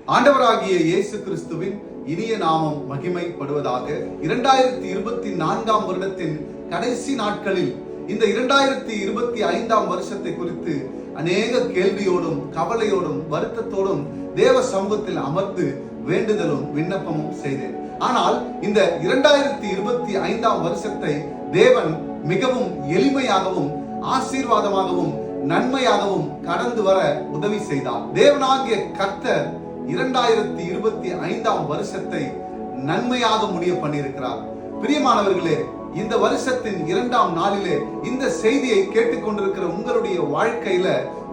ஆண்டவராகிய இயேசு கிறிஸ்துவின் இனிய நாமம் மகிமைப்படுவதாக. 2024 வருடத்தின் கடைசி நாட்களில் இந்த 2025 வருஷத்தை குறித்து அநேக கேள்வியோடும் கவலையோடும் வருத்தத்தோடும் தேவ சமூகத்தில் அமர்ந்து வேண்டுதலும் விண்ணப்பமும் செய்தேன். ஆனால் இந்த 2025 வருஷத்தை தேவன் மிகவும் எளிமையாகவும் ஆசீர்வாதமாகவும் நன்மையாகவும் கடந்து வர உதவி செய்தார். தேவனாகிய கர்த்தர் 2025 வருஷத்தை நன்மையாக முடிய பண்ணியிருக்கிறார். பிரியமானவர்களே, இந்த வருஷத்தின் 2ஆம் நாளிலே இந்த செய்தியை கேட்டுக்கொண்டிருக்கிற உங்களுடைய வாழ்க்கையில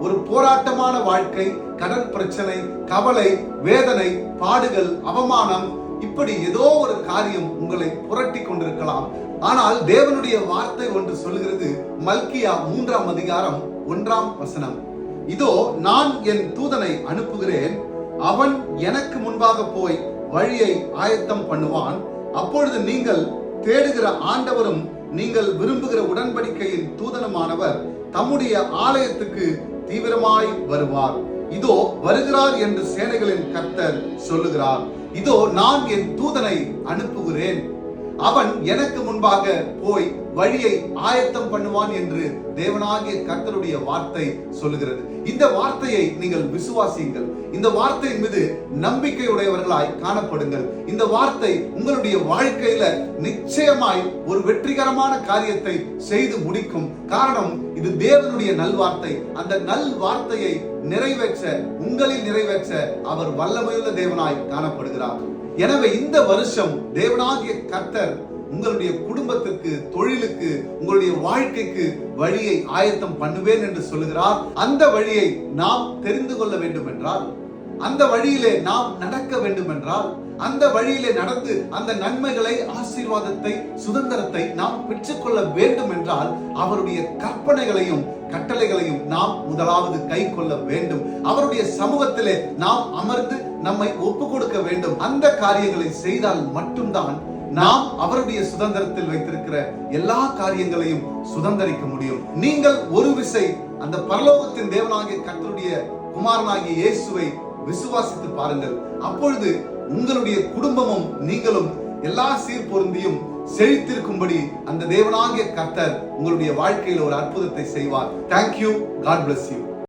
ஒரு போராட்டமான வாழ்க்கை, கடன் பிரச்சனை, கவலை, வேதனை, பாடுகள், அவமானம், இப்படி ஏதோ ஒரு காரியம் உங்களை புரட்டி கொண்டிருக்கலாம். ஆனால் தேவனுடைய வார்த்தை ஒன்று சொல்கிறது. மல்கியா 3ஆம் அதிகாரம் 1ஆம் வசனம், இதோ நான் என் தூதனை அனுப்புகிறேன், அவன் எனக்கு முன்பாக போய் வழியை ஆயத்தம் பண்ணுவான். அப்பொழுது நீங்கள் தேடுகிற ஆண்டவரும் நீங்கள் விரும்புகிற உடன்படிக்கையின் தூதனுமானவர் தம்முடைய ஆலயத்துக்கு தீவிரமாய் வருவார். இதோ வருகிறார் என்று சேனைகளின் கர்த்தர் சொல்லுகிறார். இதோ நான் என் தூதனை அனுப்புகிறேன், அவன் எனக்கு முன்பாக போய் வழியை ஆயத்தம் பண்ணுவான் என்று தேவனாகிய கர்த்தருடைய வார்த்தை சொல்லுகிறது. இந்த வார்த்தையை நீங்கள் விசுவாசியுங்கள். இந்த வார்த்தையின் மீது நம்பிக்கையுடையவர்களாய் காணப்படுங்கள். இந்த வார்த்தை உங்களுடைய வாழ்க்கையில நிச்சயமாய் ஒரு வெற்றிகரமான காரியத்தை செய்து முடிக்கும். காரணம், இது தேவனுடைய நல்வார்த்தை. அந்த நல் வார்த்தையை நிறைவேற்ற, உங்களில் நிறைவேற்ற அவர் வல்லமையுள்ள தேவனாய் காணப்படுகிறார். எனவே இந்த வருஷம் தேவனாகிய கர்த்தர் உங்களுடைய குடும்பத்திற்கு, தொழிலுக்கு, உங்களுடைய வாழ்க்கைக்கு வழியை ஆயத்தம் பண்ணுவேன் என்று சொல்லுகிறார். அந்த வழியை நாம் தெரிந்து கொள்ள வேண்டும் என்றால், அந்த வழியிலே நாம் நடக்க வேண்டும் என்றால், அந்த வழியிலே நடந்து அந்த நன்மைகளை, ஆசீர்வாதத்தை, சுதந்திரத்தை நாம் பெற்றுக்கொள்ள வேண்டும் என்றால் அவருடைய கற்பனைகளையும் கட்டளைகளையும் நாம் முதலாவது கை கொள்ள வேண்டும். அவருடைய சமூகத்திலே நாம் அமர்ந்து நம்மை ஒப்பு கொடுக்க வேண்டும். அந்த காரியங்களை செய்தால் மட்டும்தான் நாம் அவருடைய சுதந்திரத்தில் வைத்திருக்கிற எல்லா காரியங்களையும் சுதந்திரிக்க முடியும். நீங்கள் ஒரு விசை அந்த பரலோகத்தின் தேவனாகிய கர்த்தருடைய குமாரனாகிய இயேசுவை விசுவாசித்து பாருங்கள். அப்பொழுது உங்களுடைய குடும்பமும் நீங்களும் எல்லா சீர்பொருந்தியும் செழித்திருக்கும்படி அந்த தேவனாகிய கர்த்தர் உங்களுடைய வாழ்க்கையில் ஒரு அற்புதத்தை செய்வார். Thank you. God bless you.